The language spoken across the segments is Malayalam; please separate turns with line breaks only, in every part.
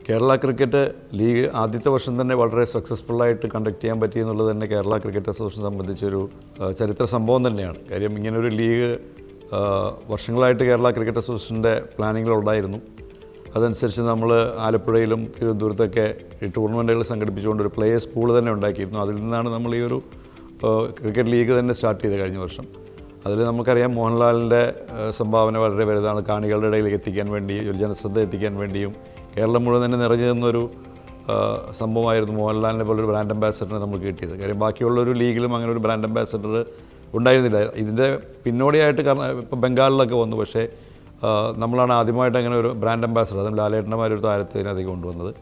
കേരള ക്രിക്കറ്റ് ലീഗ് ആദ്യത്തെ വർഷം തന്നെ വളരെ സക്സസ്ഫുള്ളായിട്ട് കണ്ടക്ട് ചെയ്യാൻ പറ്റിയെന്നുള്ളത് തന്നെ കേരള ക്രിക്കറ്റ് അസോസിയേഷൻ സംബന്ധിച്ചൊരു ചരിത്ര സംഭവം തന്നെയാണ്. കാര്യം ഇങ്ങനൊരു ലീഗ് വർഷങ്ങളായിട്ട് കേരള ക്രിക്കറ്റ് അസോസിയേഷൻ്റെ പ്ലാനിങ്ങിലുണ്ടായിരുന്നു. അതനുസരിച്ച് നമ്മൾ ആലപ്പുഴയിലും തിരുവനന്തപുരത്തൊക്കെ ഈ ടൂർണമെൻറ്റുകൾ സംഘടിപ്പിച്ചുകൊണ്ട് ഒരു പ്ലേയേഴ്സ് പൂൾ തന്നെ ഉണ്ടാക്കിയിരുന്നു. അതിൽ നിന്നാണ് നമ്മൾ ഈ ഒരു ക്രിക്കറ്റ് ലീഗ് തന്നെ സ്റ്റാർട്ട് ചെയ്തത് കഴിഞ്ഞ വർഷം. അതിൽ നമുക്കറിയാം മോഹൻലാലിൻ്റെ സംഭാവന വളരെ വലുതാണ്. കാണികളുടെ ഇടയിലേക്ക് എത്തിക്കാൻ വേണ്ടി, ഒരു ജനശ്രദ്ധ എത്തിക്കാൻ വേണ്ടിയും കേരളം മുഴുവൻ തന്നെ നിറഞ്ഞു നിന്നൊരു സംഭവമായിരുന്നു മോഹൻലാലിനെ പോലൊരു ബ്രാൻഡ് അംബാസഡറിനെ നമുക്ക് കിട്ടിയത്. കാര്യം ബാക്കിയുള്ളൊരു ലീഗിലും അങ്ങനെ ഒരു ബ്രാൻഡ് അംബാസഡർ ഉണ്ടായിരുന്നില്ല. ഇതിൻ്റെ പിന്നോടിയായിട്ട് ഇപ്പോൾ ബംഗാളിലൊക്കെ വന്നു. പക്ഷേ നമ്മളാണ് ആദ്യമായിട്ട് അങ്ങനെ ഒരു ബ്രാൻഡ് അംബാസഡർ, അതും ലാലേട്ടന്മാരൊരു താരത്തെ ഇതിനകത്തേക്ക് കൊണ്ടുവന്നത്.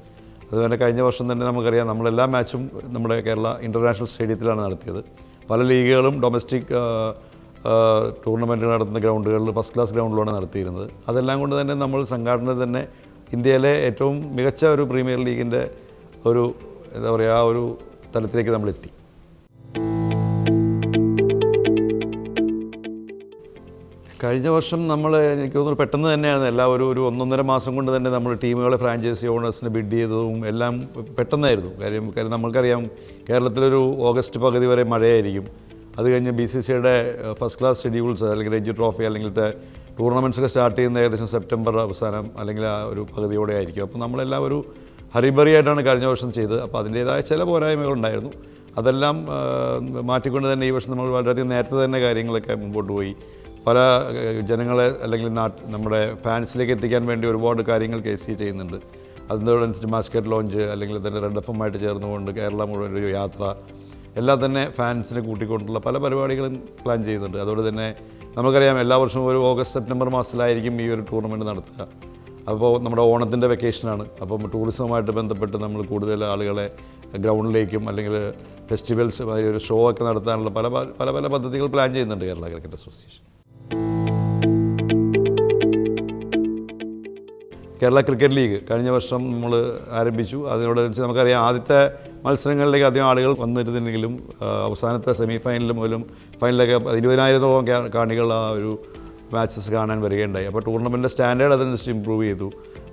അതുപോലെ കഴിഞ്ഞ വർഷം തന്നെ നമുക്കറിയാം നമ്മളെല്ലാ മാച്ചും നമ്മുടെ കേരള ഇൻ്റർനാഷണൽ സ്റ്റേഡിയത്തിലാണ് നടത്തിയത്. പല ലീഗുകളും ഡൊമസ്റ്റിക് ടൂർണമെൻറ്റുകൾ നടത്തുന്ന ഗ്രൗണ്ടുകളിൽ ഫസ്റ്റ് ക്ലാസ് ഗ്രൗണ്ടിലാണ് നടത്തിയിരുന്നത്. അതെല്ലാം കൊണ്ട് തന്നെ നമ്മൾ സംഘാടന തന്നെ ഇന്ത്യയിലെ ഏറ്റവും മികച്ച ഒരു പ്രീമിയർ ലീഗിൻ്റെ ഒരു എന്താ പറയുക ആ ഒരു തലത്തിലേക്ക് നമ്മളെത്തി. കഴിഞ്ഞ വർഷം നമ്മൾ എനിക്ക് തോന്നുന്നു പെട്ടെന്ന് തന്നെയാണ് എല്ലാവരും ഒരു 1.5 മാസം കൊണ്ട് തന്നെ നമ്മൾ ടീമുകളെ ഫ്രാഞ്ചൈസി ഓണേഴ്സിന് ബിഡ് ചെയ്തതും എല്ലാം പെട്ടെന്നായിരുന്നു. കാര്യം നമ്മൾക്കറിയാം കേരളത്തിലൊരു ഓഗസ്റ്റ് പകുതി വരെ മഴയായിരിക്കും. അത് കഴിഞ്ഞ് BCCIയുടെ ഫസ്റ്റ് ക്ലാസ് ഷെഡ്യൂൾസ് അല്ലെങ്കിൽ രഞ്ജി ട്രോഫി അല്ലെങ്കിൽ ടൂർണമെൻറ്റ്സൊക്കെ സ്റ്റാർട്ട് ചെയ്യുന്ന ഏകദേശം സെപ്റ്റംബർ അവസാനം അല്ലെങ്കിൽ ആ ഒരു പകുതിയോടെ ആയിരിക്കും. അപ്പോൾ നമ്മളെല്ലാം ഒരു ഹറിബറിയായിട്ടാണ് കഴിഞ്ഞ വർഷം ചെയ്തത്. അപ്പോൾ അതിൻ്റേതായ ചില പോരായ്മകളുണ്ടായിരുന്നു. അതെല്ലാം മാറ്റിക്കൊണ്ട് തന്നെ ഈ വർഷം നമ്മൾ വളരെയധികം നേരത്തെ തന്നെ കാര്യങ്ങളൊക്കെ മുമ്പോട്ട് പോയി. പല ജനങ്ങളെ അല്ലെങ്കിൽ നമ്മുടെ ഫാൻസിലേക്ക് എത്തിക്കാൻ വേണ്ടി ഒരുപാട് കാര്യങ്ങൾ KC ചെയ്യുന്നുണ്ട്. അതിനോടനുസരിച്ച് മാസ്കറ്റ് ലോഞ്ച് അല്ലെങ്കിൽ തന്നെ റെഡ് FM ആയിട്ട് ചേർന്നുകൊണ്ട് കേരളം മുഴുവൻ ഒരു യാത്ര എല്ലാം തന്നെ ഫാൻസിനെ കൂട്ടിക്കൊണ്ടുള്ള പല പരിപാടികളും പ്ലാൻ ചെയ്യുന്നുണ്ട്. അതുകൊണ്ട് തന്നെ നമുക്കറിയാം എല്ലാ വർഷവും ഒരു ഓഗസ്റ്റ് സെപ്റ്റംബർ മാസത്തിലായിരിക്കും ഈ ഒരു ടൂർണമെൻറ്റ് നടത്തുക. അപ്പോൾ നമ്മുടെ ഓണത്തിൻ്റെ വെക്കേഷനാണ്. അപ്പം ടൂറിസവുമായിട്ട് ബന്ധപ്പെട്ട് നമ്മൾ കൂടുതൽ ആളുകളെ ഗ്രൗണ്ടിലേക്കും അല്ലെങ്കിൽ ഫെസ്റ്റിവൽസ് ഒരു ഷോ ഒക്കെ നടത്താനുള്ള പല പല പല പദ്ധതികൾ പ്ലാൻ ചെയ്യുന്നുണ്ട് Kerala cricket association. Kerala cricket league കഴിഞ്ഞ വർഷം നമ്മൾ ആരംഭിച്ചു. അതിനോടനുസരിച്ച് നമുക്കറിയാം ആദ്യത്തെ മത്സരങ്ങളിലേക്ക് അധികം ആളുകൾ വന്നിരുന്നെങ്കിലും അവസാനത്തെ സെമി ഫൈനലും മുതലും ഫൈനലൊക്കെ 20,000-ഓളം കാണികൾ ആ ഒരു മാച്ചസ് കാണാൻ വരികയുണ്ടായി. അപ്പോൾ ടൂർണമെൻറ്റിൻ്റെ സ്റ്റാൻഡേർഡ് അതനുസരിച്ച് ഇമ്പ്രൂവ് ചെയ്തു.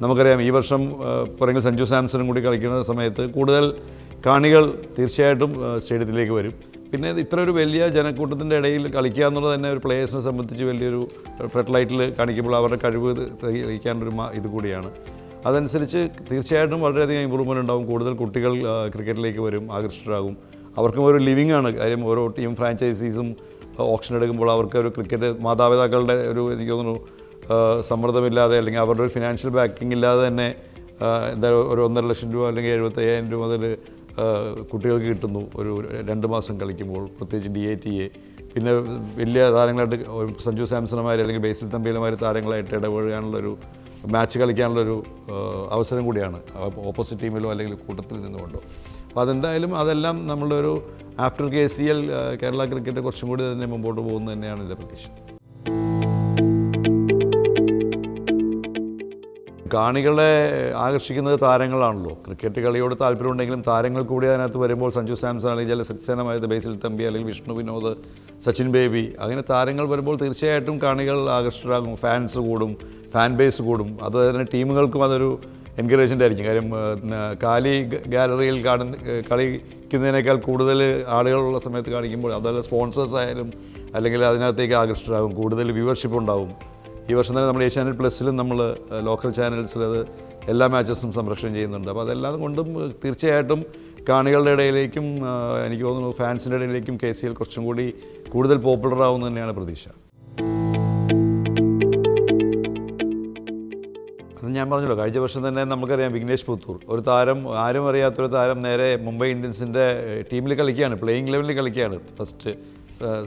നമുക്കറിയാം ഈ വർഷം പുറകിൽ സഞ്ജു സാംസണും കൂടി കളിക്കുന്ന സമയത്ത് കൂടുതൽ കാണികൾ തീർച്ചയായിട്ടും സ്റ്റേഡിയത്തിലേക്ക് വരും. പിന്നെ ഇത്ര ഒരു വലിയ ജനക്കൂട്ടത്തിൻ്റെ ഇടയിൽ കളിക്കുക എന്നുള്ളത് തന്നെ ഒരു പ്ലേയേഴ്സിനെ സംബന്ധിച്ച് വലിയൊരു ഫ്ലഡ് കാണിക്കുമ്പോൾ അവരുടെ കഴിവ് തെളിയിക്കാനൊരു ഇത് കൂടിയാണ്. അതനുസരിച്ച് തീർച്ചയായിട്ടും വളരെയധികം ഇമ്പ്രൂവ്മെൻ്റ് ഉണ്ടാകും. കൂടുതൽ കുട്ടികൾ ക്രിക്കറ്റിലേക്ക് വരും, ആകർഷിതരാകും. അവർക്കും ഒരു ലിവിങ് ആണ്. കാര്യം ഓരോ ടീം ഫ്രാഞ്ചൈസീസും ഓപ്ഷൻ എടുക്കുമ്പോൾ അവർക്ക് ഒരു ക്രിക്കറ്റ് മാതാപിതാക്കളുടെ ഒരു എനിക്ക് തോന്നുന്നു സമ്മർദ്ദമില്ലാതെ അല്ലെങ്കിൽ അവരുടെ ഒരു ഫിനാൻഷ്യൽ ബാക്കിംഗ് ഇല്ലാതെ തന്നെ എന്താ ഒരു 1.5 ലക്ഷം രൂപ അല്ലെങ്കിൽ 75,000 രൂപ മുതൽ കുട്ടികൾക്ക് കിട്ടുന്നു ഒരു 2 മാസം കളിക്കുമ്പോൾ, പ്രത്യേകിച്ച് DATA. പിന്നെ വലിയ താരങ്ങളായിട്ട് സഞ്ജു സാംസണുമാർ അല്ലെങ്കിൽ ബേസിൽ തമ്പിയിലുമാർ താരങ്ങളായിട്ട് ഇടപെടാനുള്ളൊരു മാച്ച് കളിക്കാനുള്ളൊരു അവസരം കൂടിയാണ് ഓപ്പോസിറ്റ് ടീമിലോ അല്ലെങ്കിൽ കൂട്ടത്തിൽ നിന്നുകൊണ്ടോ. അപ്പോൾ അതെന്തായാലും അതെല്ലാം നമ്മളുടെ ഒരു ആഫ്റ്റർ KCL കേരള ക്രിക്കറ്റ് കുറച്ചും കൂടി തന്നെ മുമ്പോട്ട് പോകുന്നത് തന്നെയാണ് എൻ്റെ പ്രതീക്ഷ. കാണികളെ ആകർഷിക്കുന്നത് താരങ്ങളാണല്ലോ. ക്രിക്കറ്റ് കളിയോട് താല്പര്യമുണ്ടെങ്കിലും താരങ്ങൾ കൂടി അതിനകത്ത് വരുമ്പോൾ സഞ്ജു സാംസൺ അല്ലെങ്കിൽ ചില സക്സേനമായത് ബേസിൽ തമ്പി അല്ലെങ്കിൽ വിഷ്ണു വിനോദ്, സച്ചിൻ ബേബി, അങ്ങനെ താരങ്ങൾ വരുമ്പോൾ തീർച്ചയായിട്ടും കാണികൾ ആകർഷകരാകും, ഫാൻസ് കൂടും, ഫാൻ ബേസ് കൂടും. അത് തന്നെ ടീമുകൾക്കും അതൊരു എൻകറേജ്മെൻ്റ് ആയിരിക്കും. കാര്യം കാലി ഗാലറിയിൽ കളിക്കുന്നതിനേക്കാൾ കൂടുതൽ ആളുകളുള്ള സമയത്ത് കാണിക്കുമ്പോൾ അതല്ല സ്പോൺസേഴ്സ് ആയാലും അല്ലെങ്കിൽ അതിനകത്തേക്ക് ആകർഷകരാകും, കൂടുതൽ വ്യൂവർഷിപ്പ് ഉണ്ടാവും. ഈ വർഷം തന്നെ നമ്മൾ ഏഷ്യാനെറ്റ് പ്ലസിലും നമ്മൾ ലോക്കൽ ചാനൽസിൽ അത് എല്ലാ മാച്ചസും സംപ്രേഷണം ചെയ്യുന്നുണ്ട്. അപ്പോൾ അതെല്ലാം കൊണ്ടും തീർച്ചയായിട്ടും കാണികളുടെ ഇടയിലേക്കും എനിക്ക് തോന്നുന്നു ഫാൻസിൻ്റെ ഇടയിലേക്കും KCL കുറച്ചും കൂടി കൂടുതൽ പോപ്പുലർ ആവുമെന്ന് തന്നെയാണ് പ്രതീക്ഷ. അത് ഞാൻ പറഞ്ഞല്ലോ, കഴിഞ്ഞ വർഷം തന്നെ നമുക്കറിയാം വിഘ്നേഷ് പുത്തൂർ ഒരു താരം, ആരും അറിയാത്തൊരു താരം നേരെ മുംബൈ ഇന്ത്യൻസിൻ്റെ ടീമിൽ കളിക്കുകയാണ്, പ്ലേയിങ് ലെവലിൽ കളിക്കുകയാണ്. First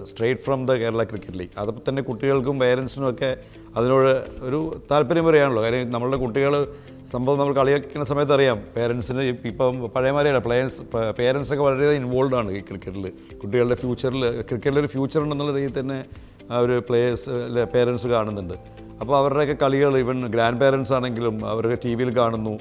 straight from the Kerala cricket league. അതപ്പോൾ തന്നെ കുട്ടികൾക്കും പേരൻസിനും ഒക്കെ അതിനോട് ഒരു താല്പര്യം പറയാണല്ലോ. കാര്യം നമ്മളുടെ കുട്ടികൾ സംഭവം നമ്മൾ കളിക്കുന്ന സമയത്ത് അറിയാം പേരൻസിന് ഇപ്പം പഴയമാരെയല്ല പേരൻസൊക്കെ വളരെയധികം ഇൻവോൾവ് ആണ് ഈ ക്രിക്കറ്റിൽ. കുട്ടികളുടെ ഫ്യൂച്ചറിൽ ക്രിക്കറ്റിലൊരു ഫ്യൂച്ചർ ഉണ്ടെന്നുള്ള രീതിയിൽ തന്നെ അവർ പേരൻസ് കാണുന്നുണ്ട്. അപ്പോൾ അവരുടെയൊക്കെ കളികൾ ഈവൻ ഗ്രാൻഡ് പേരൻസ് ആണെങ്കിലും അവരൊക്കെ TV കാണുന്നു.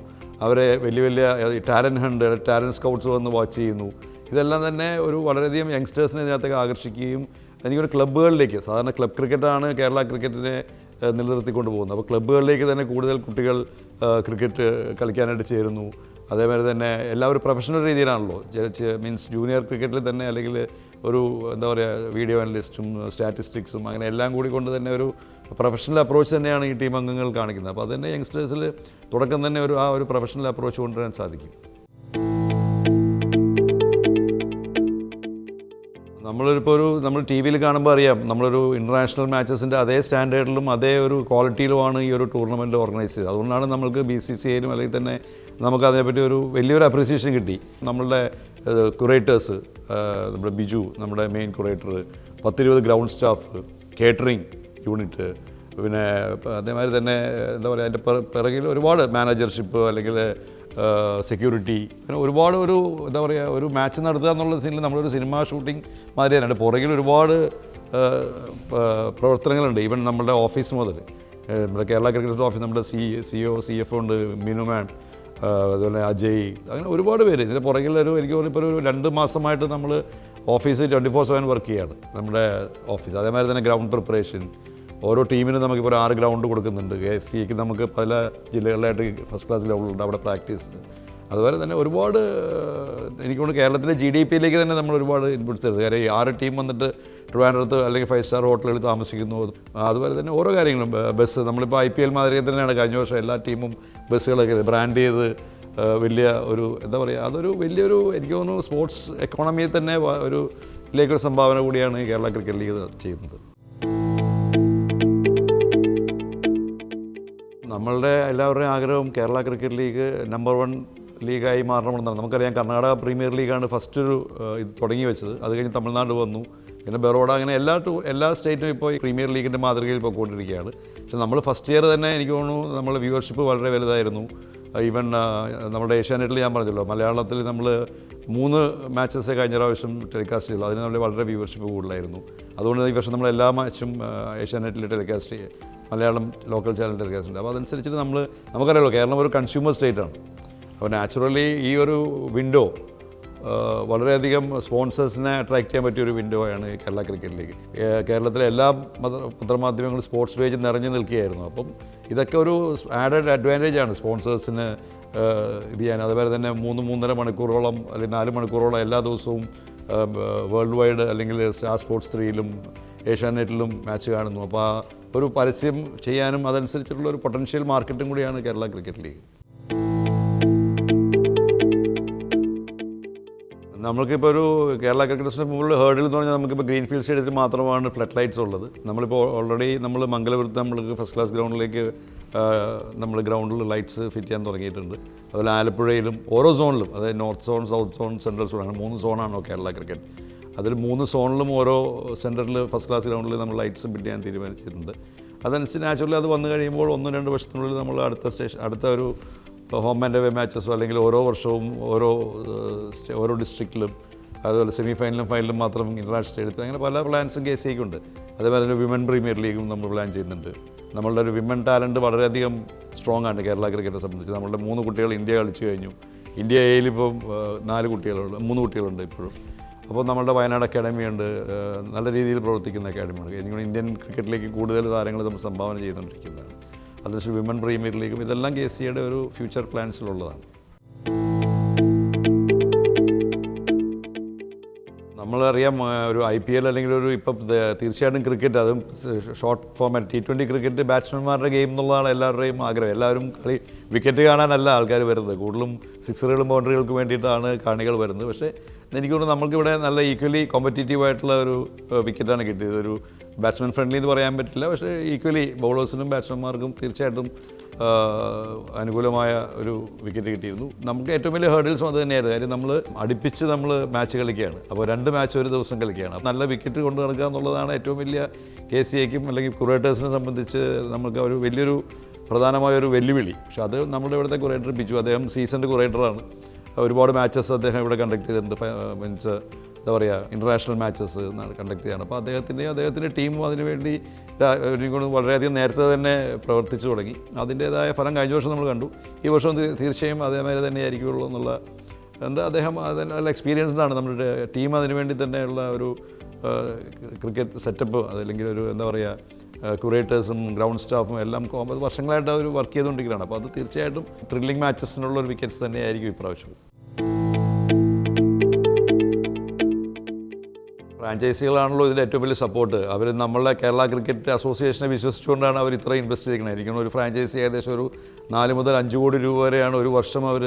അവരെ വലിയ വലിയ ടാലൻറ്റ് ഹണ്ട്, ടാലൻറ്റ് സ്കൗട്ട്സ് വന്ന് വാച്ച് ചെയ്യുന്നു. ഇതെല്ലാം തന്നെ ഒരു വളരെയധികം യങ്സ്റ്റേഴ്സിനെ ഇതിനകത്തേക്ക് ആകർഷിക്കുകയും എനിക്കൊരു ക്ലബ്ബുകളിലേക്ക്, സാധാരണ ക്ലബ് ക്രിക്കറ്റാണ് കേരള ക്രിക്കറ്റിനെ നിലനിർത്തിക്കൊണ്ട് പോകുന്നത്. അപ്പോൾ ക്ലബ്ബുകളിലേക്ക് തന്നെ കൂടുതൽ കുട്ടികൾ ക്രിക്കറ്റ് കളിക്കാനായിട്ട് ചേരുന്നു. അതേമാതിരി തന്നെ എല്ലാവരും പ്രൊഫഷണൽ രീതിയിലാണല്ലോ. മീൻസ് ജൂനിയർ ക്രിക്കറ്റിൽ തന്നെ അല്ലെങ്കിൽ ഒരു എന്താ പറയുക വീഡിയോ അനലിസ്റ്റും സ്റ്റാറ്റിസ്റ്റിക്സും അങ്ങനെ എല്ലാം കൂടി കൊണ്ട് തന്നെ ഒരു പ്രൊഫഷണൽ അപ്രോച്ച് തന്നെയാണ് ഈ ടീം അംഗങ്ങൾ കാണിക്കുന്നത്. അപ്പോൾ അതുതന്നെ യങ്സ്റ്റേഴ്സിൽ തുടക്കം തന്നെ ഒരു പ്രൊഫഷണൽ അപ്രോച്ച് കൊണ്ടുവരാൻ സാധിക്കും. നമ്മൾ ടി വിയിൽ കാണുമ്പോൾ അറിയാം, നമ്മളൊരു ഇൻ്റർനാഷണൽ മാച്ചസിൻ്റെ അതേ സ്റ്റാൻഡേർഡിലും അതേ ഒരു ക്വാളിറ്റിയിലുമാണ് ഈ ഒരു ടൂർണമെൻറ്റ് ഓർഗനൈസ് ചെയ്തത്. അതുകൊണ്ടാണ് നമ്മൾക്ക് BCCIയിലും അല്ലെങ്കിൽ തന്നെ നമുക്ക് അതിനെപ്പറ്റി വലിയൊരു അപ്രീസിയേഷൻ കിട്ടി. നമ്മളുടെ ക്യൂറേറ്റേഴ്സ്, നമ്മുടെ ബിജു, നമ്മുടെ main curator, 10-20 ground staff, catering unit, പിന്നെ അതേമാതിരി തന്നെ എന്താ പറയുക അതിൻ്റെ പിറകിൽ ഒരുപാട് മാനേജർഷിപ്പ് അല്ലെങ്കിൽ സെക്യൂരിറ്റി, പിന്നെ ഒരുപാട് എന്താ പറയുക ഒരു മാച്ച് നടത്തുക എന്നുള്ള സീനിൽ നമ്മളൊരു സിനിമ ഷൂട്ടിംഗ് മാതിരി തന്നെ പുറകിൽ ഒരുപാട് പ്രവർത്തനങ്ങളുണ്ട്. ഈവൻ നമ്മുടെ ഓഫീസ് മുതൽ നമ്മുടെ കേരള ക്രിക്കറ്റ് ഓഫീസ്, നമ്മുടെ CEO CFO ഉണ്ട്, മിനുമാൻ, അതുപോലെ അജയ്, അങ്ങനെ ഒരുപാട് പേര് ഇതിൻ്റെ പുറകിലൊരു എനിക്ക് തോന്നുന്നു ഇപ്പോൾ ഒരു 2 മാസമായിട്ട് നമ്മൾ ഓഫീസ് 24/7 വർക്ക് ചെയ്യുകയാണ് നമ്മുടെ ഓഫീസ്. അതേമാതിരി തന്നെ ഗ്രൗണ്ട് പ്രിപ്പറേഷൻ, ഓരോ ടീമിനും നമുക്കിപ്പോൾ 6 ഗ്രൗണ്ട് കൊടുക്കുന്നുണ്ട്. AFCക്ക് നമുക്ക് പല ജില്ലകളിലായിട്ട് ഫസ്റ്റ് ക്ലാസ് ലെവലുണ്ട് അവിടെ പ്രാക്ടീസ്. അതുപോലെ തന്നെ ഒരുപാട് എനിക്കൊണ്ട് കേരളത്തിലെ GDPയിലേക്ക് തന്നെ നമ്മൾ ഒരുപാട് ഇൻപുട്സ് തരുന്നത്. കാര്യം ഈ 6 ടീം വന്നിട്ട് ട്രിവാൻഡ്രത്ത് അല്ലെങ്കിൽ 5 സ്റ്റാർ ഹോട്ടലുകളിൽ താമസിക്കുന്നു. അതുപോലെ തന്നെ ഓരോ കാര്യങ്ങളും ബസ്, നമ്മളിപ്പോൾ IPL മാതിരി തന്നെയാണ് കഴിഞ്ഞ വർഷം എല്ലാ ടീമും ബസ്സുകളൊക്കെ ബ്രാൻഡ് ചെയ്ത് വലിയ എന്താ പറയുക അതൊരു വലിയൊരു എനിക്ക് തോന്നുന്നു സ്പോർട്സ് എക്കോണമിയിൽ തന്നെ ഇതിലേക്കൊരു സംഭാവന കൂടിയാണ് കേരള ക്രിക്കറ്റ് ലീഗ് ചെയ്യുന്നത്. നമ്മളുടെ എല്ലാവരുടെയും ആഗ്രഹം കേരള ക്രിക്കറ്റ് ലീഗ് നമ്പർ 1 ലീഗായി മാറണമെന്നാണ്. നമുക്കറിയാം കർണാടക പ്രീമിയർ ലീഗാണ് ഫസ്റ്റ് ഇത് തുടങ്ങി വെച്ചത്. അത് കഴിഞ്ഞ് തമിഴ്നാട് വന്നു, പിന്നെ ബറോഡ, അങ്ങനെ എല്ലാ സ്റ്റേറ്റും ഇപ്പോൾ ഈ പ്രീമിയർ ലീഗിൻ്റെ മാതൃകയിൽ പോയിക്കൊണ്ടിരിക്കുകയാണ്. പക്ഷേ നമ്മൾ ഫസ്റ്റ് ഇയർ തന്നെ എനിക്ക് തോന്നുന്നു നമ്മൾ വ്യൂവർഷിപ്പ് വളരെ വലുതായിരുന്നു. ഈവൻ നമ്മുടെ ഏഷ്യാനെറ്റിൽ ഞാൻ പറഞ്ഞല്ലോ, മലയാളത്തിൽ നമ്മൾ 3 മാച്ചസ് കഴിഞ്ഞ പ്രാവശ്യം ടെലികാസ്റ്റ് ചെയ്തു. അതിന് നമ്മൾ വളരെ വ്യൂവർഷിപ്പ് കൂടുതലായിരുന്നു. അതുകൊണ്ട് ഈ വർഷം നമ്മൾ എല്ലാ മാച്ചും ഏഷ്യാനെറ്റിൽ telecast Malayalam local channel telecast ഉണ്ട്. അപ്പോൾ അതനുസരിച്ചിട്ട് നമുക്കറിയാമല്ലോ കേരളം ഒരു കൺസ്യൂമർ സ്റ്റേറ്റാണ്. അപ്പോൾ നാച്ചുറലി ഈ ഒരു വിൻഡോ വളരെയധികം സ്പോൺസേഴ്സിനെ അട്രാക്ട് ചെയ്യാൻ പറ്റിയൊരു വിൻഡോ ആണ് കേരള ക്രിക്കറ്റ് ലീഗ്. കേരളത്തിലെ എല്ലാ പത്രമാധ്യമങ്ങളും സ്പോർട്സ് പേജ് നിറഞ്ഞു നിൽക്കുകയായിരുന്നു. അപ്പം ഇതൊക്കെ ഒരു ആഡഡ് അഡ്വാൻറ്റേജാണ് സ്പോൺസേഴ്സിന് ഇത് ചെയ്യാൻ. അതുപോലെ തന്നെ 3-3.5 മണിക്കൂറോളം അല്ലെങ്കിൽ 4 മണിക്കൂറോളം എല്ലാ ദിവസവും വേൾഡ് വൈഡ് അല്ലെങ്കിൽ സ്റ്റാർ സ്പോർട്സ് 3യിലും ഏഷ്യാനെറ്റിലും മാച്ച് കാണുന്നു. അപ്പോൾ ഒരു പരസ്യം ചെയ്യാനും അതനുസരിച്ചുള്ള ഒരു പൊട്ടൻഷ്യൽ മാർക്കറ്റും കൂടിയാണ് കേരള ക്രിക്കറ്റ് ലീഗ്. നമുക്കിപ്പോൾ ഒരു കേരള ക്രിക്കറ്റ് മുകളിൽ ഹേർഡിൽ എന്ന് പറഞ്ഞാൽ നമുക്കിപ്പോൾ ഗ്രീൻഫീൽഡ് സ്റ്റേഡിയത്തിൽ മാത്രമാണ് ഫ്ലഡ് ലൈറ്റ്സ് ഉള്ളത്. നമ്മളിപ്പോൾ ഓൾറെഡി നമ്മൾ മംഗലപുരത്ത് നമ്മൾക്ക് ഫസ്റ്റ് ക്ലാസ് ഗ്രൗണ്ടിലേക്ക് നമ്മൾ ഗ്രൗണ്ടിൽ ലൈറ്റ്സ് ഫിറ്റ് ചെയ്യാൻ തുടങ്ങിയിട്ടുണ്ട്. അതുപോലെ ആലപ്പുഴയിലും ഓരോ സോണിലും, അതായത് north zone, south zone, central zone, അങ്ങനെ 3 സോണാണോ കേരള ക്രിക്കറ്റ്. അതിൽ 3 സോണിലും ഓരോ സെൻറ്ററിൽ ഫസ്റ്റ് ക്ലാസ് ഗ്രൗണ്ടിൽ നമ്മൾ ലൈറ്റ്സ് ഫിറ്റ് ചെയ്യാൻ തീരുമാനിച്ചിട്ടുണ്ട്. അതനുസരിച്ച് നാച്ചുറലി അത് വന്നു കഴിയുമ്പോൾ 1-2 വർഷത്തിനുള്ളിൽ നമ്മൾ അടുത്ത ഒരു ഹോം ആൻഡ് അവേ മാച്ചസോ അല്ലെങ്കിൽ ഓരോ വർഷവും ഓരോ ഡിസ്ട്രിക്റ്റിലും, അതുപോലെ സെമി ഫൈനലും ഫൈനലും മാത്രം ഇൻ്റർനാഷണൽ സ്റ്റേഡിയത്തിൽ, അങ്ങനെ പല പ്ലാൻസും KCAക്ക് ഉണ്ട്. അതേപോലെ തന്നെ വിമൻ പ്രീമിയർ ലീഗും നമ്മൾ പ്ലാൻ ചെയ്യുന്നുണ്ട്. നമ്മളുടെ ഒരു വിമൻ ടാലൻറ്റ് വളരെയധികം സ്ട്രോങ് ആണ് കേരള ക്രിക്കറ്റിനെ സംബന്ധിച്ച്. നമ്മളുടെ 3 കുട്ടികൾ ഇന്ത്യ കളിച്ചു കഴിഞ്ഞു. ഇന്ത്യ Aയിലിപ്പം 3 കുട്ടികളുണ്ട് ഇപ്പോഴും. അപ്പോൾ നമ്മളുടെ വയനാട് അക്കാഡമി ഉണ്ട്, നല്ല രീതിയിൽ പ്രവർത്തിക്കുന്ന അക്കാഡമിയാണ്. എനിക്ക് ഇന്ത്യൻ ക്രിക്കറ്റിലേക്ക് കൂടുതൽ താരങ്ങൾ നമ്മൾ സംഭാവന ചെയ്തുകൊണ്ടിരിക്കുന്നതാണ്. അതിന് വിമൻ പ്രീമിയർ ലീഗും ഇതെല്ലാം KCAയുടെ ഒരു ഫ്യൂച്ചർ പ്ലാൻസിലുള്ളതാണ്. നമ്മളറിയാം ഒരു IPL അല്ലെങ്കിൽ ഇപ്പം തീർച്ചയായിട്ടും ക്രിക്കറ്റ്, അതും ഷോർട്ട് ഫോമാറ്റ് T20 ക്രിക്കറ്റ് ബാറ്റ്സ്മാൻമാരുടെ ഗെയിം എന്നുള്ളതാണ് എല്ലാവരുടെയും ആഗ്രഹം. എല്ലാവരും വിക്കറ്റ് കാണാനല്ല ആൾക്കാർ വരുന്നത്, കൂടുതലും സിക്സറുകളും ബൗണ്ടറികൾക്ക് വേണ്ടിയിട്ടാണ് കാണികൾ വരുന്നത്. പക്ഷേ എനിക്ക് തോന്നുന്നു നമുക്കിവിടെ നല്ല ഈക്വലി കോമ്പറ്റീറ്റീവായിട്ടുള്ള ഒരു വിക്കറ്റാണ് കിട്ടിയത്. ഒരു ബാറ്റ്സ്മാൻ ഫ്രണ്ട്ലി എന്ന് പറയാൻ പറ്റില്ല, പക്ഷേ ഈക്വലി ബൗളേഴ്സിനും ബാറ്റ്സ്മാൻമാർക്കും തീർച്ചയായിട്ടും അനുകൂലമായ ഒരു വിക്കറ്റ് കിട്ടിയിരുന്നു. നമുക്ക് ഏറ്റവും വലിയ ഹേർഡിൽസും അത് തന്നെയായിരുന്നു. കാര്യം നമ്മൾ അടുപ്പിച്ച് മാച്ച് കളിക്കുകയാണ്. അപ്പോൾ 2 മാച്ച് ഒരു ദിവസം കളിക്കുകയാണ്. നല്ല വിക്കറ്റ് കൊണ്ടു നടക്കുക എന്നുള്ളതാണ് ഏറ്റവും വലിയ KCAക്കും അല്ലെങ്കിൽ ക്യൂറേറ്റേഴ്സിനെ സംബന്ധിച്ച് നമുക്ക് ഒരു വലിയൊരു പ്രധാനമായൊരു വെല്ലുവിളി. പക്ഷേ അത് നമ്മുടെ ഇവിടുത്തെ ക്യൂറേറ്റർ ബിജു, അദ്ദേഹം സീസണിൻ്റെ ക്യൂറേറ്ററാണ്. ഒരുപാട് മാച്ചസ് അദ്ദേഹം ഇവിടെ കണ്ടക്ട് ചെയ്തിട്ടുണ്ട്. മീൻസ് എന്താ പറയുക ഇൻ്റർനാഷണൽ മാച്ചസ് കണ്ടക്ട് ചെയ്യാണ്. അപ്പോൾ അദ്ദേഹത്തിൻ്റെ ടീമും അതിനുവേണ്ടി എനിക്കൊണ്ട് വളരെയധികം നേരത്തെ തന്നെ പ്രവർത്തിച്ചു തുടങ്ങി. അതിൻ്റേതായ ഫലം കഴിഞ്ഞ വർഷം നമ്മൾ കണ്ടു. ഈ വർഷം തീർച്ചയായും അതേമാതിരി തന്നെ ആയിരിക്കുള്ളൂ എന്നുള്ള അദ്ദേഹം അതിനുള്ള എക്സ്പീരിയൻസ്ഡാണ്. നമ്മുടെ ടീം അതിനുവേണ്ടി തന്നെയുള്ള ഒരു ക്രിക്കറ്റ് സെറ്റപ്പ്, അതല്ലെങ്കിൽ എന്താ പറയുക ക്യൂറേറ്റേഴ്സും ഗ്രൗണ്ട് സ്റ്റാഫും എല്ലാം വർഷങ്ങളായിട്ട് അവർ വർക്ക് ചെയ്തുകൊണ്ടിരിക്കുകയാണ്. അപ്പോൾ അത് തീർച്ചയായിട്ടും ത്രില്ലിംഗ് മാച്ചസിനുള്ള ഒരു വിക്കറ്റ്സ് തന്നെയായിരിക്കും ഇപ്രാവശ്യം. ഫ്രാഞ്ചൈസികളാണല്ലോ ഇതിൻ്റെ ഏറ്റവും വലിയ സപ്പോർട്ട്. അവർ നമ്മളെ കേരള ക്രിക്കറ്റ് അസോസിയേഷനെ വിശ്വസിച്ചുകൊണ്ടാണ് അവർ ഇത്ര ഇൻവെസ്റ്റ് ചെയ്തിരിക്കുന്നത്. എനിക്കാണ് ഒരു ഫ്രാഞ്ചൈസി ഏകദേശം ഒരു 4 മുതൽ 5 കോടി രൂപ വരെയാണ് ഒരു വർഷം അവർ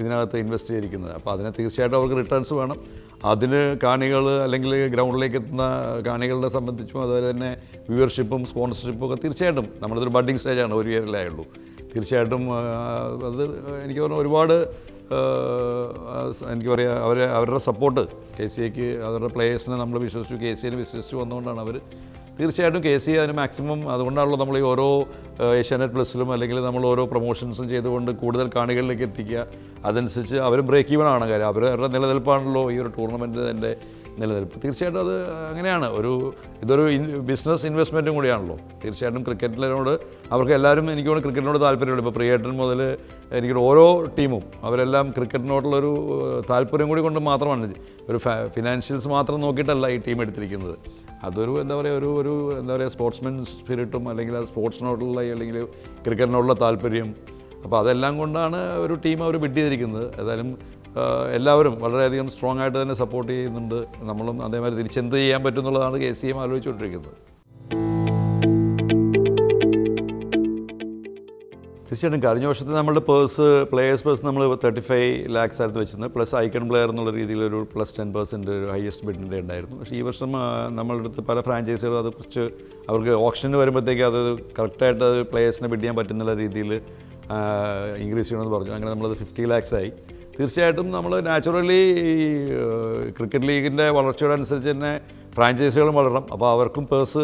ഇതിനകത്ത് ഇൻവെസ്റ്റ് ചെയ്തിരിക്കുന്നത്. അപ്പോൾ അതിന് തീർച്ചയായിട്ടും അവർക്ക് റിട്ടേൺസ് വേണം. അതിന് കാണികൾ അല്ലെങ്കിൽ ഗ്രൗണ്ടിലേക്ക് എത്തുന്ന കാണികളെ സംബന്ധിച്ചും അതുപോലെ തന്നെ വ്യൂവർഷിപ്പും സ്പോൺസർഷിപ്പും ഒക്കെ തീർച്ചയായിട്ടും നമ്മളിതൊരു ബഡ്ഡിങ് സ്റ്റേജാണ്, ഒരു ഇയറിലേ ആയുള്ളൂ. തീർച്ചയായിട്ടും അത് എനിക്ക് തോന്നുന്നു ഒരുപാട് എനിക്ക് പറയാം അവരുടെ സപ്പോർട്ട് കെ സി എക്ക് അവരുടെ പ്ലേയേഴ്സിനെ നമ്മൾ വിശ്വസിച്ചു, കെ സി എനെ വിശ്വസിച്ച് വന്നുകൊണ്ടാണ് അവർ തീർച്ചയായിട്ടും കെ സി അതിന് മാക്സിമം അതുകൊണ്ടാണല്ലോ നമ്മൾ ഈ ഓരോ ഏഷ്യാനെറ്റ് പ്ലസിലും അല്ലെങ്കിൽ നമ്മൾ ഓരോ പ്രൊമോഷൻസും ചെയ്തുകൊണ്ട് കൂടുതൽ കാണികളിലേക്ക് എത്തിക്കുക. അതനുസരിച്ച് അവരും ബ്രേക്ക് ഈവൺ ആണ് കാര്യം. അവരുടെ നിലനിൽപ്പാണല്ലോ ഈ ഒരു ടൂർണമെൻറ്റിൻ്റെ നിലനിൽപ്പ്. തീർച്ചയായിട്ടും അത് അങ്ങനെയാണ്. ഇതൊരു ബിസിനസ് ഇൻവെസ്റ്റ്മെൻറ്റും കൂടിയാണല്ലോ. തീർച്ചയായിട്ടും ക്രിക്കറ്റിനോട് അവർക്ക് എല്ലാവരും എനിക്ക് തോന്നുന്നു ക്രിക്കറ്റിനോട് താല്പര്യമുണ്ട്. ഇപ്പോൾ പ്രിയേട്ടൻ മുതൽ എനിക്ക് ഓരോ ടീമും അവരെല്ലാം ക്രിക്കറ്റിനോടുള്ളൊരു താല്പര്യം കൂടി കൊണ്ട് മാത്രമാണ്, ഒരു ഫിനാൻഷ്യൽസ് മാത്രം നോക്കിയിട്ടല്ല ഈ ടീം എടുത്തിരിക്കുന്നത്. അതൊരു എന്താ പറയുക സ്പോർട്സ്മെൻ സ്പിരിറ്റും അല്ലെങ്കിൽ ആ സ്പോർട്സിനോടുള്ള അല്ലെങ്കിൽ ക്രിക്കറ്റിനോടുള്ള താല്പര്യം, അപ്പോൾ അതെല്ലാം കൊണ്ടാണ് ഒരു ടീം അവർ ബിഡ് ചെയ്തിരിക്കുന്നത്. ഏതായാലും എല്ലാവരും വളരെയധികം സ്ട്രോങ് ആയിട്ട് തന്നെ സപ്പോർട്ട് ചെയ്യുന്നുണ്ട്. നമ്മളും അതേമാതിരി തിരിച്ചെന്ത് ചെയ്യാൻ പറ്റും എന്നുള്ളതാണ് കെ സി എം ആലോചിച്ചുകൊണ്ടിരിക്കുന്നത്. തീർച്ചയായിട്ടും കഴിഞ്ഞ വർഷത്തെ നമ്മളുടെ പ്ലേയേഴ്സ് പേഴ്സ് നമ്മൾ 35 lakhs ആയിട്ട് വെച്ചിരുന്നത്, പ്ലസ് ഐക്കൺ പ്ലെയർ എന്നുള്ള രീതിയിലൊരു +10% ഒരു ഹയസ്റ്റ് ബിഡിൻ്റെ ഉണ്ടായിരുന്നു. പക്ഷേ ഈ വർഷം നമ്മളുടെ അടുത്ത് പല ഫ്രാഞ്ചൈസികളും അത് കുറച്ച് അവർക്ക് ഓപ്ഷന് വരുമ്പോഴത്തേക്ക് അത് കറക്റ്റായിട്ട് അത് പ്ലേയേഴ്സിനെ ബിഡ് ചെയ്യാൻ പറ്റുന്നുള്ള രീതിയിൽ ഇൻക്രീസ് ചെയ്യണമെന്ന് പറഞ്ഞു. അങ്ങനെ നമ്മളത് 50 lakhs ആയി. തീർച്ചയായിട്ടും നമ്മൾ നാച്ചുറലി ക്രിക്കറ്റ് ലീഗിൻ്റെ വളർച്ചയോടനുസരിച്ച് തന്നെ ഫ്രാഞ്ചൈസികളും വളരണം. അപ്പോൾ അവർക്കും പേഴ്സ്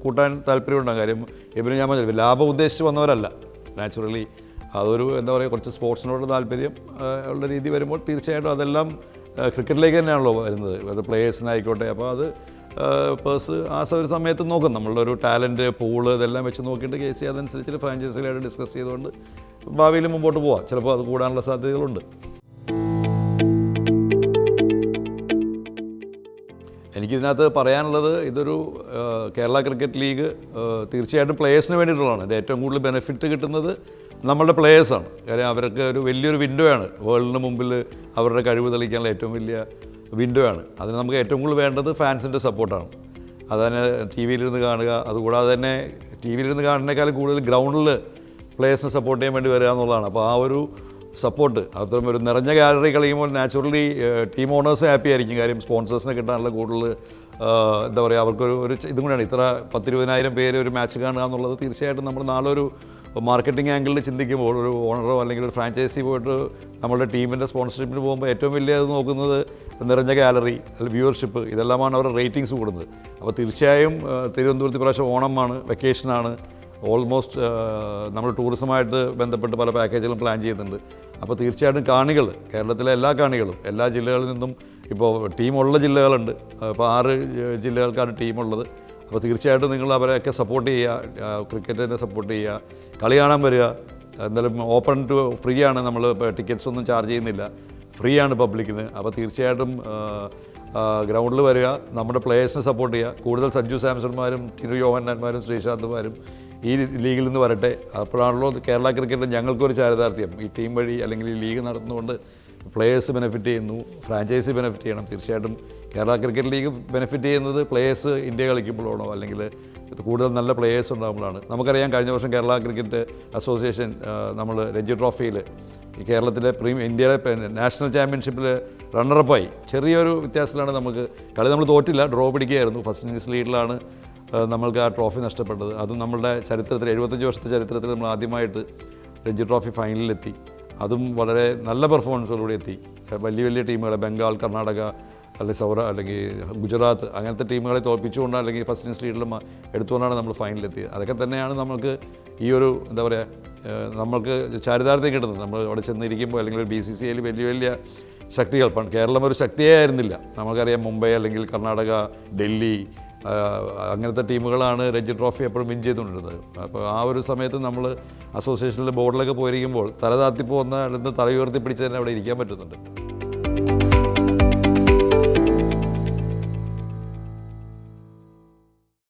കൂട്ടാൻ താല്പര്യമുണ്ടാകും. കാര്യം ഇവർ ഞാൻ പറഞ്ഞു ലാഭം ഉദ്ദേശിച്ച് വന്നവരല്ല. നാച്ചുറലി അതൊരു എന്താ പറയുക കുറച്ച് സ്പോർട്സിനോട് താല്പര്യം ഉള്ള രീതി വരുമ്പോൾ തീർച്ചയായിട്ടും അതെല്ലാം ക്രിക്കറ്റിലേക്ക് തന്നെയാണല്ലോ വരുന്നത്, അത് പ്ലേയേഴ്സിനായിക്കോട്ടെ. അപ്പോൾ അത് പേഴ്സ് ആ ഒരു സമയത്ത് നോക്കും. നമ്മളുടെ ഒരു ടാലൻറ്റ് പൂള് ഇതെല്ലാം വെച്ച് നോക്കിയിട്ട് കെ സി അതനുസരിച്ച് ഫ്രാഞ്ചൈസികളായിട്ട് ഡിസ്കസ് ചെയ്തുകൊണ്ട് ഭാവിയിൽ മുമ്പോട്ട് പോവാം. ചിലപ്പോൾ അത് കൂടാനുള്ള സാധ്യതകളുണ്ട്. എനിക്കിതിനകത്ത് പറയാനുള്ളത് ഇതൊരു കേരള ക്രിക്കറ്റ് ലീഗ് തീർച്ചയായിട്ടും പ്ലേയേഴ്സിന് വേണ്ടിയിട്ടുള്ളതാണ്. ഇത് ഏറ്റവും കൂടുതൽ ബെനിഫിറ്റ് കിട്ടുന്നത് നമ്മളുടെ പ്ലേയേഴ്സാണ്. കാര്യം അവർക്ക് ഒരു വലിയൊരു വിൻഡോ ആണ്, വേൾഡിന് മുമ്പിൽ അവരുടെ കഴിവ് തെളിയിക്കാനുള്ള ഏറ്റവും വലിയ വിൻഡോ ആണ്. അതിന് നമുക്ക് ഏറ്റവും കൂടുതൽ വേണ്ടത് ഫാൻസിൻ്റെ സപ്പോർട്ടാണ്. അതന്നെ ടി വിയിലിരുന്ന് കാണുക, അതുകൂടാതെ തന്നെ ടി വിയിലിരുന്ന് കാണുന്നതിനേക്കാളും കൂടുതൽ ഗ്രൗണ്ടിൽ പ്ലേയേഴ്സിനെ സപ്പോർട്ട് ചെയ്യാൻ വേണ്ടി വരിക എന്നുള്ളതാണ്. അപ്പോൾ ആ ഒരു സപ്പോർട്ട് അത്രയും ഒരു നിറഞ്ഞ ഗാലറി കളിയുമ്പോൾ നാച്ചുറലി ടീം ഓണേഴ്സ് ഹാപ്പി ആയിരിക്കും. കാര്യം സ്പോൺസേഴ്സിനെ കിട്ടാനുള്ള കൂടുതൽ എന്താ പറയുക അവർക്കൊരു ഇതും കൂടെയാണ്. ഇത്ര 10,000-20,000 പേര് ഒരു മാച്ച് കാണുക എന്നുള്ളത് തീർച്ചയായിട്ടും നമ്മൾ നാളെ ഒരു മാർക്കറ്റിംഗ് ആംഗിളിൽ ചിന്തിക്കുമ്പോൾ ഒരു ഓണറോ അല്ലെങ്കിൽ ഒരു ഫ്രാഞ്ചൈസി പോയിട്ട് നമ്മളുടെ ടീമിൻ്റെ സ്പോൺസർഷിപ്പിന് പോകുമ്പോൾ ഏറ്റവും വലിയ അത് നോക്കുന്നത് നിറഞ്ഞ ഗാലറി അല്ലെങ്കിൽ വ്യൂവർഷിപ്പ് ഇതെല്ലാമാണ് അവരുടെ റേറ്റിംഗ്സ് കൂടുന്നത്. അപ്പോൾ തീർച്ചയായും തിരുവനന്തപുരത്ത് പ്രാവശ്യം ഓണമാണ്, വെക്കേഷനാണ്. ഓൾമോസ്റ്റ് നമ്മൾ ടൂറിസമായിട്ട് ബന്ധപ്പെട്ട് പല പാക്കേജുകളും പ്ലാൻ ചെയ്യുന്നുണ്ട്. അപ്പോൾ തീർച്ചയായിട്ടും കാണികൾ കേരളത്തിലെ എല്ലാ കാണികളും എല്ലാ ജില്ലകളിൽ നിന്നും ഇപ്പോൾ ടീമുള്ള ജില്ലകളുണ്ട്. ഇപ്പോൾ 6 ജില്ലകൾക്കാണ് ടീമുള്ളത്. അപ്പോൾ തീർച്ചയായിട്ടും നിങ്ങൾ അവരെയൊക്കെ സപ്പോർട്ട് ചെയ്യുക, ക്രിക്കറ്റിനെ സപ്പോർട്ട് ചെയ്യുക, കളി കാണാൻ വരിക. എന്തായാലും ഓപ്പൺ ടു ഫ്രീ ആണ്. നമ്മൾ ടിക്കറ്റ്സ് ഒന്നും ചാർജ് ചെയ്യുന്നില്ല, ഫ്രീ ആണ് പബ്ലിക്കിന്. അപ്പോൾ തീർച്ചയായിട്ടും ഗ്രൗണ്ടിൽ വരിക, നമ്മുടെ പ്ലേയേഴ്സിനെ സപ്പോർട്ട് ചെയ്യുക. കൂടുതൽ സഞ്ജു സാംസൺമാരും തിരു യോഹന്നാന്മാരും ശ്രീശാന്ത്മാരും ഈ ലീഗിൽ നിന്ന് വരട്ടെ. അപ്പോഴാണല്ലോ കേരള ക്രിക്കറ്റിൽ ഞങ്ങൾക്കൊരു ചാരിതാർത്ഥ്യം. ഈ ടീം വഴി അല്ലെങ്കിൽ ഈ ലീഗ് നടത്തുന്നതുകൊണ്ട് പ്ലേയേഴ്സ് ബെനിഫിറ്റ് ചെയ്യുന്നു, ഫ്രാഞ്ചൈസി ബെനിഫിറ്റ് ചെയ്യണം. തീർച്ചയായിട്ടും കേരള ക്രിക്കറ്റ് ലീഗ് ബെനിഫിറ്റ് ചെയ്യുന്നത് പ്ലേയേഴ്സ് ഇന്ത്യ കളിക്കുമ്പോഴാണോ അല്ലെങ്കിൽ കൂടുതൽ നല്ല പ്ലേയേഴ്സ് ഉണ്ടാകുമ്പോഴാണ്. നമുക്കറിയാം കഴിഞ്ഞ വർഷം കേരള ക്രിക്കറ്റ് അസോസിയേഷൻ നമ്മൾ രഞ്ജി ട്രോഫിയിൽ ഈ കേരളത്തിലെ ഇന്ത്യയിലെ നാഷണൽ ചാമ്പ്യൻഷിപ്പിൽ റണ്ണറപ്പായി. ചെറിയൊരു വ്യത്യാസത്തിലാണ് നമുക്ക് കളി നമ്മൾ തോറ്റില്ല, ഡ്രോ പിടിക്കുകയായിരുന്നു. ഫസ്റ്റ് ഇന്നിങ്സ് ലീഡിലാണ് നമ്മൾക്ക് ആ ട്രോഫി നഷ്ടപ്പെട്ടത്. അതും നമ്മളുടെ ചരിത്രത്തിൽ 75 വർഷത്തെ ചരിത്രത്തിൽ നമ്മൾ ആദ്യമായിട്ട് രഞ്ജി ട്രോഫി ഫൈനലിലെത്തി. അതും വളരെ നല്ല പെർഫോമൻസോടുകൂടി എത്തി. വലിയ ടീമുകളെ ബംഗാൾ, കർണാടക അല്ലെങ്കിൽ അല്ലെങ്കിൽ ഗുജറാത്ത് അങ്ങനത്തെ ടീമുകളെ തോൽപ്പിച്ചുകൊണ്ടാണ് അല്ലെങ്കിൽ ഫസ്റ്റ് ഇന്നിങ്സ് ലീഡിലും എടുത്തുകൊണ്ടാണ് നമ്മൾ ഫൈനലിലെത്തിയത്. അതൊക്കെ തന്നെയാണ് നമ്മൾക്ക് ഈ ഒരു എന്താ പറയുക നമ്മൾക്ക് ചാരിതാർത്ഥ്യം കിട്ടുന്നത്. നമ്മൾ അവിടെ ചെന്നിരിക്കുമ്പോൾ അല്ലെങ്കിൽ ഒരു BCCIയിൽ വലിയ ശക്തികൾ കേരളം ഒരു ശക്തിയേ ആയിരുന്നില്ല. നമുക്കറിയാം മുംബൈ അല്ലെങ്കിൽ കർണാടക, ഡൽഹി അങ്ങനത്തെ ടീമുകളാണ് രഞ്ജി ട്രോഫി എപ്പോഴും വിൻ ചെയ്തുകൊണ്ടിരുന്നത്. അപ്പോൾ ആ ഒരു സമയത്ത് നമ്മൾ അസോസിയേഷനിലെ ബോർഡിലൊക്കെ പോയിരിക്കുമ്പോൾ തല താത്തിപ്പോകുന്ന അടുത്ത് തല ഉയർത്തി പിടിച്ച് തന്നെ അവിടെ ഇരിക്കാൻ പറ്റുന്നുണ്ട്.